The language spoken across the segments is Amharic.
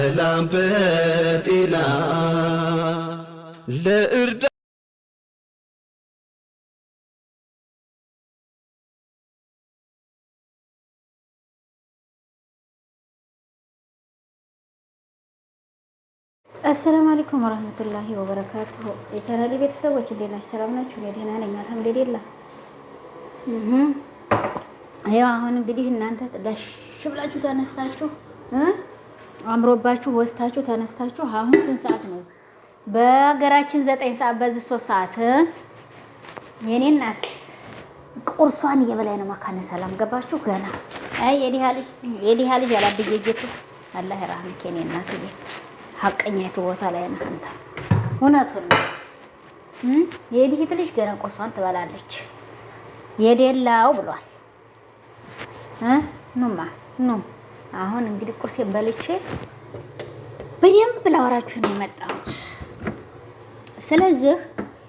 በሰላም በጤና ለእርዳ አሰላሙ አለይኩም ወራህመቱላሂ ወበረካቱሁ። የቻናሌ ቤተሰቦች እንዴት ናችሁ? ሰላም ናችሁ? እኔ ደህና ነኝ አልሐምዱሊላህ። ያው አሁን እንግዲህ እናንተ ዳሽ ብላችሁ ተነስታችሁ አምሮባችሁ ወስታችሁ ተነስታችሁ አሁን ስንት ሰዓት ነው? በሀገራችን 9 ሰዓት በዚህ 3 ሰዓት የኔ እናት ቁርሷን እየበላይ ነው። መካነ ሰላም ገባችሁ ገና። አይ የዲሃ ልጅ አላብየጀቱ አላህ ይራህምክ የኔ እናት። ሀቀኛይቱ ቦታ ላይ ነህ አንተ። እውነቱን ነው። የዲሂት ልጅ ገና ቁርሷን ትበላለች። የደላው ብሏል። ኑማ ኑ አሁን እንግዲህ ቁርሴን በልቼ በደንብ ላወራችሁ ነው የመጣሁት። ስለዚህ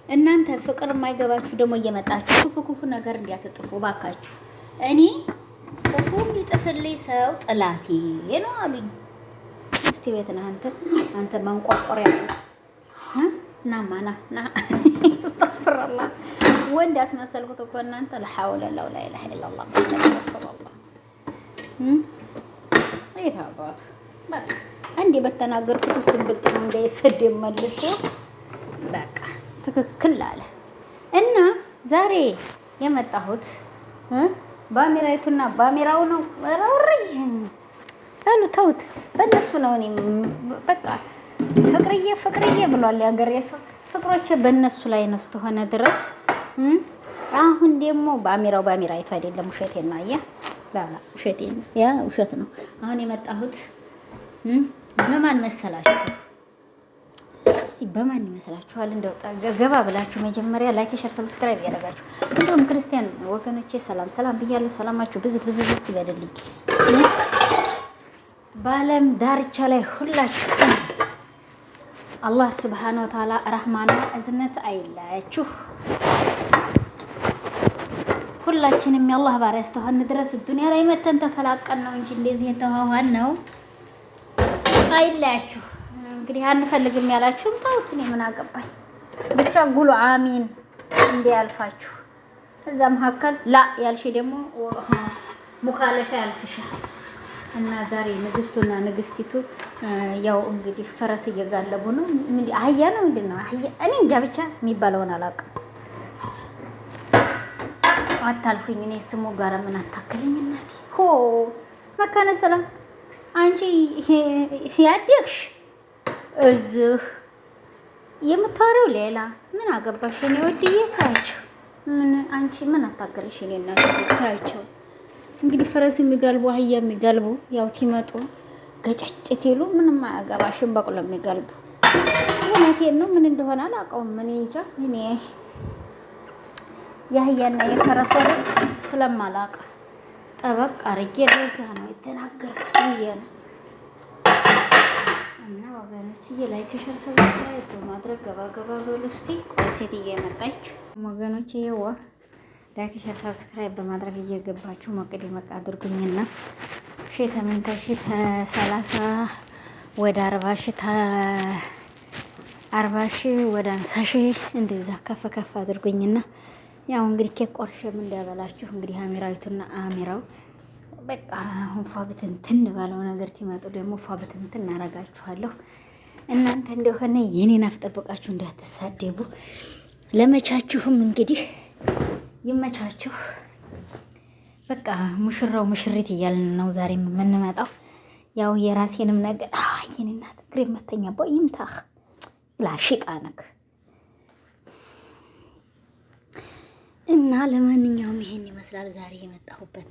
እናንተ ፍቅር የማይገባችሁ ደግሞ እየመጣችሁ ክፉ ነገር እንዲያትጥፉ ባካችሁ። እኔ ክፉ የሚጥፍልኝ ሰው ጥላቴ ነው አሉኝ። እስቲ ቤት ነህ አንተ ማንቋቋሪያ ና ተስተግፍሩላህ ወንድ ያስመሰልኩት እኮ እናንተ ለሐውለ ወላ ኢላሀ ኢላላህ ሙሐመድ ረሱላህ አይታባቱ በቃ አንዴ በተናገርኩት እሱን ብልጥ ነው እንዳይሰደብ መልሶ በቃ ትክክል አለ። እና ዛሬ የመጣሁት ባሚራይቱና ባሚራው ነው። ወራውሪ አሉ ተውት፣ በእነሱ ነው። እኔ በቃ ፍቅርዬ ብሏል ያገሬ ሰው። ፍቅሮቼ በእነሱ ላይ ነው እስከሆነ ድረስ። አሁን ደግሞ ባሚራይቱ አይደለም ውሸቴን ነው። አየህ ላላ ውሸቴን ያ ውሸት ነው። አሁን የመጣሁት በማን መሰላችሁ? እስቲ በማን ይመስላችኋል? እንደው ገባ ብላችሁ መጀመሪያ ላይክ፣ ሼር፣ ሰብስክራይብ ያደርጋችሁ። እንደውም ክርስቲያን ወገኖቼ ሰላም ብያለሁ። ሰላማችሁ ብዝት ይበልልኝ። በዓለም ዳርቻ ላይ ሁላችሁ አላህ ሱብሓነሁ ወተዓላ ረህማና እዝነት አይለያችሁ። ሁላችንም የአላህ ባሪያ እስከሆን ድረስ ዱንያ ላይ መተን ተፈላቀን ነው እንጂ እንደዚህ የተዋዋን ነው። አይለያችሁ። እንግዲህ አንፈልግም ያላችሁም ተውት፣ እኔ ምን አገባኝ። ብቻ ጉሉ አሚን እንዲያልፋችሁ። እዛ መካከል ላ ያልሽ ደግሞ ሙኻለፋ ያልፍሻል። እና ዛሬ ንግስቱና ንግስቲቱ ያው እንግዲህ ፈረስ እየጋለቡ ነው። አህያ ነው ምንድነው? አህያ እኔ እንጃ ብቻ የሚባለውን አላውቅም። አታልፉኝ። እኔ ስሙ ጋር ምን አታከለኝ እናቴ። ሆ መካነ ሰላም አንቺ ያደግሽ እዚህ የምታወሪው ሌላ ምን አገባሽ? እኔ ወድዬ ታያቸው ምን አንቺ ምን አታከለሽ? እኔ እናቴ ታያቸው እንግዲህ ፈረስ የሚጋልቡ አህያ የሚጋልቡ ያው ትመጡ ገጨጭት ይሉ ምንም አያገባሽም። በቅሎ የሚጋልቡ እውነቴን ነው። ምን እንደሆነ አላውቀውም። ምን እንጃ እኔ የአህያና የፈረስ ወሬ ስለማላውቅ ጠበቅ አድርጌ ለዛ ነው የተናገርኩት ብዬ ነው። እና ወገኖችዬ ላይክ፣ ሼር፣ ሰብስክራይብ በማድረግ ገባ በሉ እስቲ። ቆይ ሴትዬ የመጣች ወገኖችዬ ላይክ፣ ሼር፣ ሰብስክራይብ በማድረግ እየገባችሁ ሞቅዴ መቃ አድርጉኝና ሺህ ተመንታ ሺህ 30 ወደ 40 ሺህ 40 ሺህ ወደ 50 ሺህ እንደዛ ከፍ አድርጉኝና ያው እንግዲህ ኬክ ቆርሼም እንዳበላችሁ እንግዲህ አሚራዊቱና አሚራው በቃ አሁን ፏብትንትን ባለው ነገር ትመጡ ደግሞ ፏብትንትን እናረጋችኋለሁ። እናንተ እንደሆነ የኔን አፍጠብቃችሁ እንዳትሳደቡ። ለመቻችሁም እንግዲህ ይመቻችሁ። በቃ ሙሽራው ሙሽሪት እያልን ነው ዛሬም የምንመጣው። ያው የራሴንም ነገር የኔ እናት እግሬ መተኛ ቦይምታህ ላሽጣነክ እና ለማንኛውም ይሄን ይመስላል ዛሬ የመጣሁበት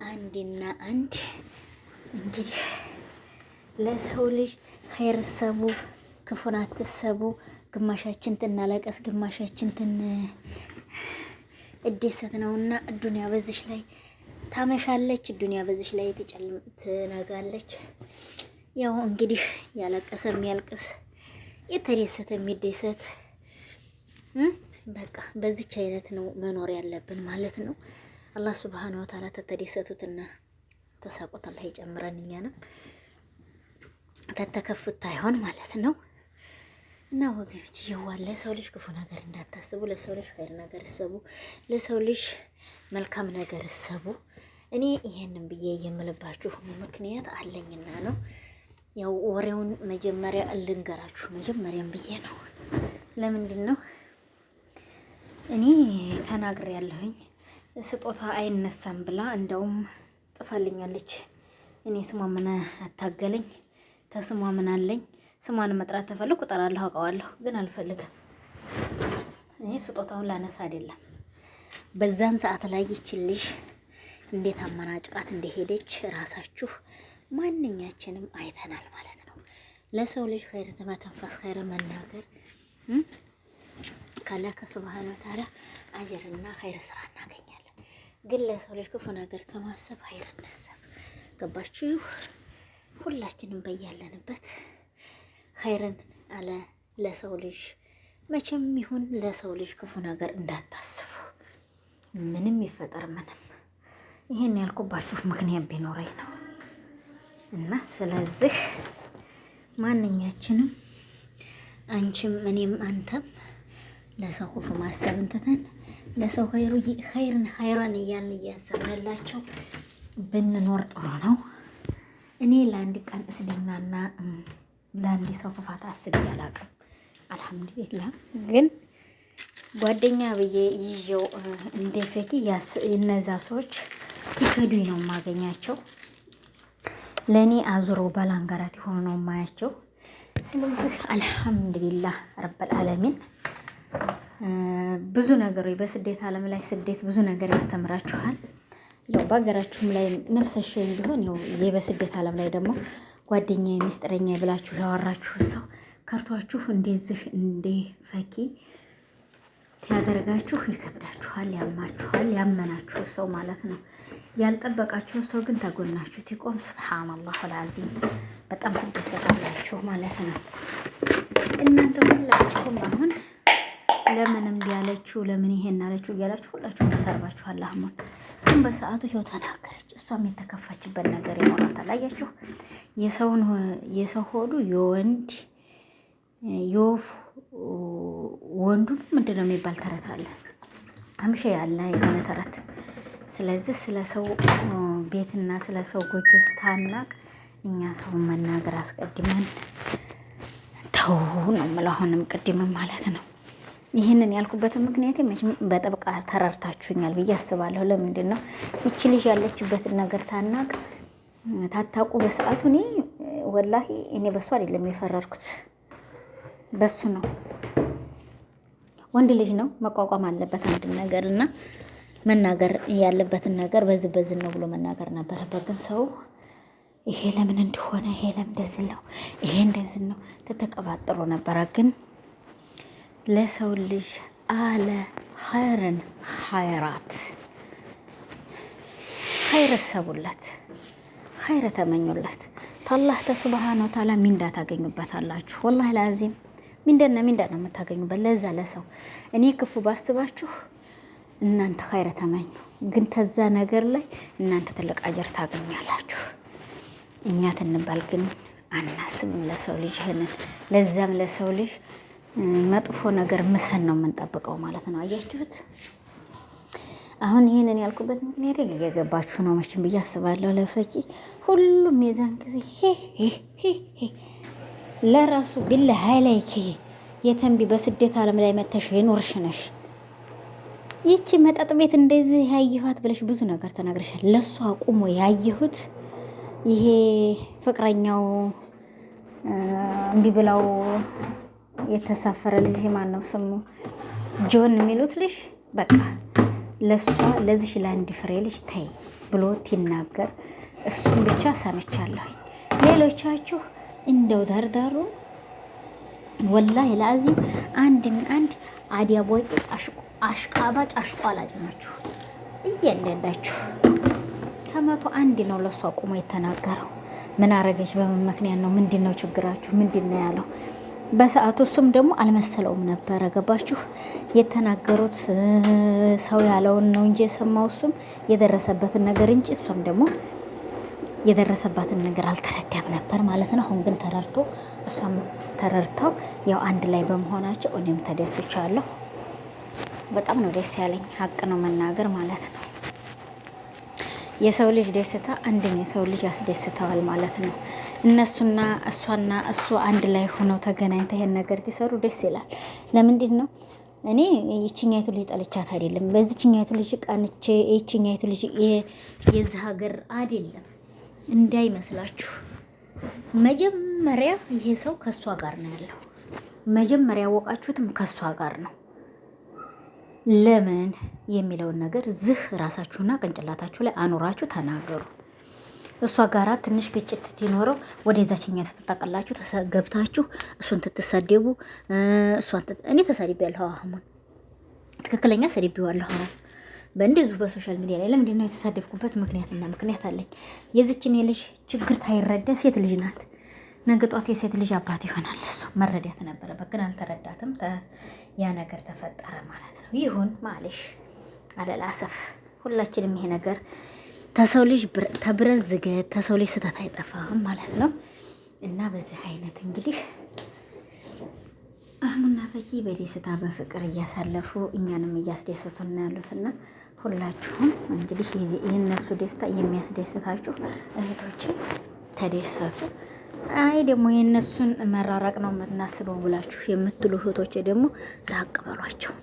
አንድና አንድ። እንግዲህ ለሰው ልጅ ኸይር ሰቡ፣ ክፉን አትሰቡ። ግማሻችን ትናለቀስ፣ ግማሻችን እደሰት ነውና ዱንያ በዚሽ ላይ ታመሻለች፣ ዱንያ በዚሽ ላይ ትነጋለች። ያው እንግዲህ ያለቀሰ የሚያልቅስ የተደሰተ የሚደሰት በቃ በዚች አይነት ነው መኖር ያለብን ማለት ነው። አላህ ሱብሃነሁ ወተዓላ ተደሰቱትና ተሳቁት አላህ ይጨምረን እኛንም። ከተከፉት አይሆን ማለት ነው። እና ወገኖች እየዋለ ለሰው ልጅ ክፉ ነገር እንዳታስቡ፣ ለሰው ልጅ ኸይር ነገር እሰቡ፣ ለሰው ልጅ መልካም ነገር እሰቡ። እኔ ይሄንን ብዬ የምልባችሁ ምክንያት አለኝና ነው። ያው ወሬውን መጀመሪያ ልንገራችሁ መጀመሪያም ብዬ ነው። ለምንድን ነው እኔ ተናግሬ ያለሁኝ ስጦታ አይነሳም ብላ እንደውም ጥፋልኛለች። እኔ ስሟ ምን አታገለኝ፣ ተስሟ ምን አለኝ። ስሟን መጥራት ተፈልኩ እጠራለሁ፣ አውቀዋለሁ፣ ግን አልፈልግም። እኔ ስጦታውን ላነሳ አይደለም። በዛን ሰዓት ላይ ይችልሽ እንዴት አመናጭቃት እንደሄደች ራሳችሁ ማንኛችንም አይተናል ማለት ነው። ለሰው ልጅ ኸይር መተንፈስ ኸይር መናገር ካላከ ሱብሃነሁ ወተዓላ አጀርና ኸይር ስራ እናገኛለን። ግን ለሰው ልጅ ክፉ ነገር ከማሰብ ኸይር እንሰብ። ገባችሁ? ሁላችንም በያለንበት ኸይርን አለ ለሰው ልጅ መቼም ይሁን ለሰው ልጅ ክፉ ነገር እንዳታስቡ። ምንም ይፈጠር ምንም። ይሄን ያልኩባችሁ ምክንያት ቢኖረኝ ነው። እና ስለዚህ ማንኛችንም አንቺም እኔም አንተም ለሰው ክፉ ማሰብን ትተን ለሰው ኸይርን እያልን እያሰብንላቸው ብንኖር ጥሩ ነው። እኔ ለአንድ ቀን እስድናና ለአንድ ሰው ክፋት አስቤ አላውቅም። አልሐምዱሊላህ። ግን ጓደኛ ብዬ ይዤው እንደ ፈኪ እነዛ ሰዎች ይከዱኝ ነው የማገኛቸው። ለእኔ አዙሮ ባላንጋራት የሆኑ ነው የማያቸው። ስለዚህ አልሐምዱሊላህ ረብል ዓለሚን። ብዙ ነገሮች በስደት ዓለም ላይ ስደት ብዙ ነገር ያስተምራችኋል። ያው በሀገራችሁም ላይ ነፍሰሽ ቢሆን ያው በስደት ዓለም ላይ ደግሞ ጓደኛ ሚስጥረኛ ብላችሁ ያወራችሁ ሰው ከርቷችሁ እንደዚህ እንደ ፈኪ ያደርጋችሁ ይከብዳችኋል፣ ያማችኋል። ያመናችሁ ሰው ማለት ነው። ያልጠበቃችሁ ሰው ግን ተጎናችሁ ይቆም። ሱብሃንአላህ አልዓዚም በጣም ትደሰታላችሁ ማለት ነው። እናንተ ሁላችሁም አሁን ለምንም ቢያለችው ለምን ይሄን አለችው እያላችሁ ሁላችሁም ተሰርባችኋል። አሁን ግን በሰዓቱ ይኸው ተናገረች። እሷም የተከፋችበት ነገር ይኖራታል። አያችሁ የሰው ሆዱ የወንድ የወፍ ወንዱ ምንድን ነው የሚባል ተረት አለ። አምሼ ያለ የሆነ ተረት። ስለዚህ ስለ ሰው ቤትና ስለ ሰው ጎጆ ስታናቅ እኛ ሰው መናገር አስቀድመን ተው ነው የምለው። አሁንም ቅድምም ማለት ነው። ይህንን ያልኩበትን ምክንያት መቼም በጥብቅ ተረድታችሁኛል ብዬ አስባለሁ። ለምንድን ነው ይቺ ልጅ ያለችበትን ነገር ታናቅ ታታቁ በሰዓቱ እኔ ወላሂ እኔ በሱ አይደለም የፈረድኩት፣ በሱ ነው። ወንድ ልጅ ነው መቋቋም አለበት አንድ ነገር እና መናገር ያለበትን ነገር በዚህ ነው ብሎ መናገር ነበረበት። ግን ሰው ይሄ ለምን እንደሆነ ይሄ ለምን እንደዚህ ነው ይሄ እንደዚህ ነው ተተቀባጥሮ ነበረ። ግን ለሰው ልጅ አለ ኸይርን ኸይራት ኸይር ሰቡለት ኸይር ተመኙለት። ታላህ ተሱብሃነ ወተዓላ ሚንዳ ታገኙበታላችሁ። ወላሂ ላዚም ሚንዳ ነው የምታገኙበት። ለዛ ለሰው እኔ ክፉ ባስባችሁ እናንተ ኸይር ተመኙ፣ ግን ተዛ ነገር ላይ እናንተ ትልቅ አጀር ታገኛላችሁ። እኛ ትንባል ግን አናስብም ለሰው ልጅ ይሄንን። ለዛም ለሰው ልጅ መጥፎ ነገር ምሰን ነው የምንጠብቀው ማለት ነው። አያችሁት? አሁን ይሄንን ያልኩበት ምክንያት እየገባችሁ ነው መቼም ብዬ አስባለሁ። ለፈቂ ሁሉም የዛን ጊዜ ለራሱ ቢላ ሃይላይክ የተንቢ በስደት ዓለም ላይ መተሽ የኖርሽ ነሽ። ይቺ መጠጥ ቤት እንደዚህ ያየኋት ብለሽ ብዙ ነገር ተናግረሻል። ለሷ አቁሞ ያየሁት ይሄ ፍቅረኛው እምቢ ብላው የተሳፈረ ልጅ ማን ነው ስሙ? ጆን የሚሉት ልጅ በቃ ለሷ ለዚህ ለአንድ ፍሬ ልጅ ተይ ብሎት ይናገር። እሱን ብቻ ሰምቻለሁ። ሌሎቻችሁ እንደው ዳርዳሩ ወላሂ ለአዚም አንድ አዲያቦይ አሽቃባጭ አሽቋላጭ ናችሁ። እያንዳንዳችሁ ከመቶ አንድ ነው ለሷ ቆሞ የተናገረው። ምን አረገች? በምን ምክንያት ነው? ምንድነው ችግራችሁ? ምንድነው ያለው? በሰዓቱ እሱም ደግሞ አልመሰለውም ነበረ። ገባችሁ? የተናገሩት ሰው ያለውን ነው እንጂ የሰማው እሱም የደረሰበትን ነገር እንጂ እሷም ደግሞ የደረሰባትን ነገር አልተረዳም ነበር ማለት ነው። አሁን ግን ተረድቶ እሷም ተረድተው ያው አንድ ላይ በመሆናቸው እኔም ተደስቻለሁ። በጣም ነው ደስ ያለኝ፣ ሀቅ ነው መናገር ማለት ነው። የሰው ልጅ ደስታ አንድን የሰው ልጅ ያስደስተዋል ማለት ነው። እነሱና እሷና እሱ አንድ ላይ ሆነው ተገናኝተው ይሄን ነገር ሲሰሩ ደስ ይላል። ለምንድን ነው እኔ ይችኛይቱ ልጅ ጠልቻት አይደለም፣ በዚችኛይቱ ልጅ ቀንቼ ይችኛይቱ ልጅ የዚህ ሀገር አይደለም እንዳይመስላችሁ። መጀመሪያ ይሄ ሰው ከሷ ጋር ነው ያለው። መጀመሪያ ያወቃችሁትም ከሷ ጋር ነው። ለምን የሚለውን ነገር ዝህ ራሳችሁና ቅንጭላታችሁ ላይ አኖራችሁ ተናገሩ። እሷ ጋራ ትንሽ ግጭት ትኖረው ወደዛችኛቱ ትጠቀላችሁ ገብታችሁ እሱን ትትሰደቡ እኔ ተሰድቤያለሁ። አሁን ትክክለኛ ሰድቤዋለሁ። በእንደዚሁ በሶሻል ሚዲያ ላይ ለምንድን ነው የተሳደብኩበት? ምክንያት አለኝ። የዚችን የልጅ ችግር ታይረዳ ሴት ልጅ ናት። ነገ ጧት የሴት ልጅ አባት ይሆናል። እሱ መረዳት ነበረበት፣ ግን አልተረዳትም። ያ ነገር ተፈጠረ ማለት ነው። ይሁን ማለሽ አለላሰፍ ሁላችንም ይሄ ነገር ተሰው ልጅ ተብረት ዝገት ተሰው ልጅ ስህተት አይጠፋም ማለት ነው። እና በዚህ አይነት እንግዲህ አህሙና ፈኪ በደስታ በፍቅር እያሳለፉ እኛንም እያስደሰቱን ያሉትና ሁላችሁም እንግዲህ የእነሱ ደስታ የሚያስደስታችሁ እህቶችን ተደሰቱ። አይ ደግሞ የእነሱን መራራቅ ነው የምናስበው ብላችሁ የምትሉ እህቶች ደግሞ ራቅ በሏቸው፣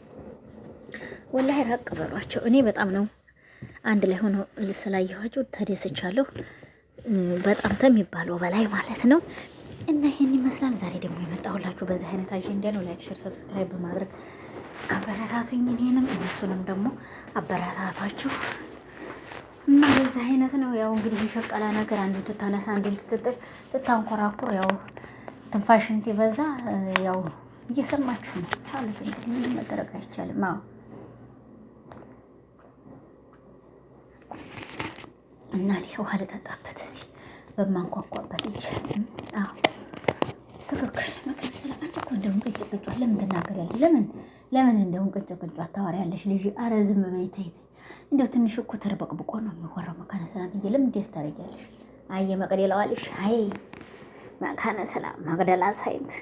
ወላሂ ራቅ በሏቸው። እኔ በጣም ነው አንድ ላይ ሆኖ ስላየኋቸው ተደስቻለሁ፣ በጣም ከሚባለው በላይ ማለት ነው። እና ይሄን ይመስላል። ዛሬ ደግሞ የመጣሁላችሁ በዚህ አይነት አጀንዳ ነው። ላይክ፣ ሼር፣ ሰብስክራይብ በማድረግ አበረታቱኝ። እኔንም እነሱንም ደግሞ አበረታቷችሁ እና በዚህ አይነት ነው። ያው እንግዲህ የሸቀላ ነገር አንዱን ትታነሳ አንዱን ትጥል ትታንኮራኩር፣ ያው ትንፋሽንት ይበዛ። ያው እየሰማችሁ ነው። ቻሉት እንግዲህ ምንም መደረግ አይቻልም። አዎ እናቴ ውሃ ልጠጣበት እስቲ በማንኳኳበት እንጂ። አዎ ትክክል። መከራ ስለአንቺ እኮ እንደውም ቅጭ ቅጫ ለምን ትናገሪያለሽ? ለምን እንደውም ቅጭ ቅጫ ታወሪያለሽ? ልጅ ኧረ ዝም በይ ተይ። እንደው ትንሽ እኮ ተርበቅብቆ ነው የሚወራው። መካነ ሰላም ብዬ ለምን ደስ ታደርጊያለሽ? አየ መቅደላዋ ልጅ አይ መካነ ሰላም መቅደላ ሳይንት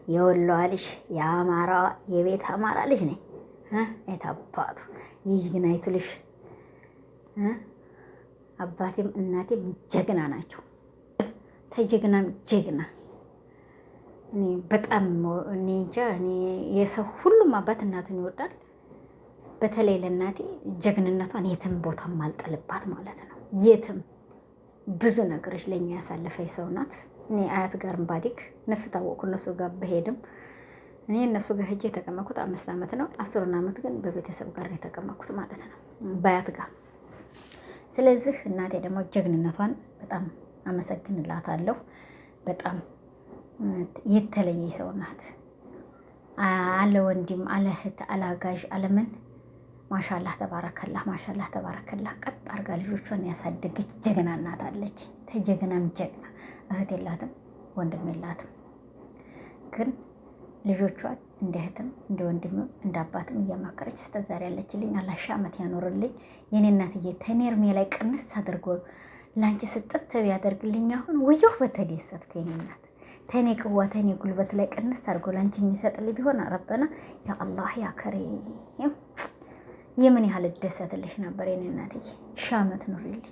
የወሎዋ ልጅ የአማራ የቤት አማራ ልጅ ነኝ። የታባቱ የጅግናይቱ ልጅ አባቴም እናቴም ጀግና ናቸው። ተጀግናም ጀግና እኔ በጣም እኔ እንጃ። እኔ የሰው ሁሉም አባት እናቱን ይወዳል። በተለይ ለእናቴ ጀግንነቷን የትም ቦታ ማልጠልባት ማለት ነው። የትም ብዙ ነገሮች ለእኛ ያሳለፈች ሰው ናት። እኔ አያት ጋርም ባዲግ ነፍስ ታወቁ እነሱ ጋር በሄድም እኔ እነሱ ጋር ሄጄ የተቀመጥኩት 5 ዓመት ነው። 10 ዓመት ግን በቤተሰብ ጋር የተቀመጥኩት ማለት ነው፣ በአያት ጋር። ስለዚህ እናቴ ደግሞ ጀግንነቷን በጣም አመሰግንላታለሁ። በጣም የተለየ ሰው ናት። አለ ወንድም አለ እህት አለ አጋዥ አለምን ማሻላህ ተባረከላህ፣ ማሻላህ ተባረከላህ። ቀጥ አርጋ ልጆቿን ያሳደገች ጀግና እናት አለች። ተጀግናም ጀግና እህት የላትም ወንድም የላትም፣ ግን ልጆቿን እንደ እህትም እንደ ወንድምም እንደ አባትም እያማከረች እስከዛሬ ያለችልኝ። አላህ ሺህ ዓመት ያኖርልኝ የኔ እናትዬ። ተኔ እርሜ ላይ ቅንስ አድርጎ ላንቺ ስጥት ቢያደርግልኝ አሁን ወየሁ በተደሰትኩ የኔ እናት። ተኔ ቅዋ ተኔ ጉልበት ላይ ቅንስ አድርጎ ላንቺ የሚሰጥልኝ ቢሆን ረበና ያ አላህ ያ ከሪም የምን ያህል እደሰትልሽ ነበር የኔ እናትዬ። ሺህ ዓመት ኑሪልኝ፣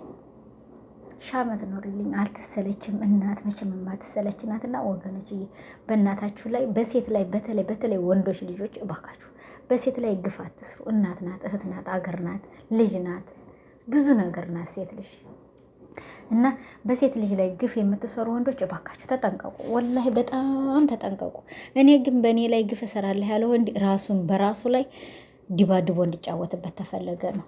ሺህ ዓመት ኑሪልኝ። አልትሰለችም እናት መቼም የማትሰለች ናትና ወገኖችዬ፣ በእናታችሁ ላይ በሴት ላይ በተለይ ወንዶች ልጆች እባካችሁ በሴት ላይ ግፍ አትስሩ። እናት ናት፣ እህት ናት፣ አገር ናት፣ ልጅ ናት፣ ብዙ ነገር ናት ሴት ልጅ እና በሴት ልጅ ላይ ግፍ የምትሰሩ ወንዶች እባካችሁ ተጠንቀቁ። ወላሂ በጣም ተጠንቀቁ። እኔ ግን በእኔ ላይ ግፍ እሰራለሁ ያለ ወንድ ራሱን በራሱ ላይ ዲባድቦ እንዲጫወትበት ተፈለገ ነው።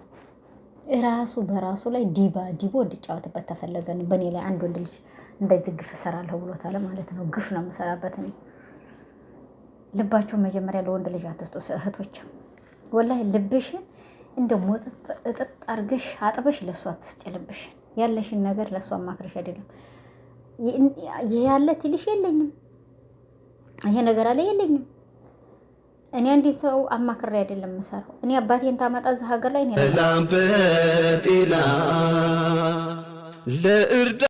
ራሱ በራሱ ላይ ዲቦ እንዲጫወትበት ተፈለገ ነው። በእኔ ላይ አንድ ወንድ ልጅ እንደዚህ ግፍ እሰራለሁ ብሎታል ማለት ነው። ግፍ ነው የምሰራበት እኔ። ልባችሁን መጀመሪያ ለወንድ ልጅ አትስጡ እህቶች። ወላሂ ልብሽን እንደ ሞጥጥ እጥጥ አርገሽ አጥበሽ ለእሷ አትስጭ። ልብሽን ያለሽን ነገር ለእሷ ማክረሽ አይደለም። ይሄ ያለ ትልሽ የለኝም፣ ይሄ ነገር አለ የለኝም። እኔ አንዲት ሰው አማክሬ አይደለም የምሰራው። እኔ አባቴን ታመጣ እዚህ ሀገር ላይ ላምበጤላ ለእርዳ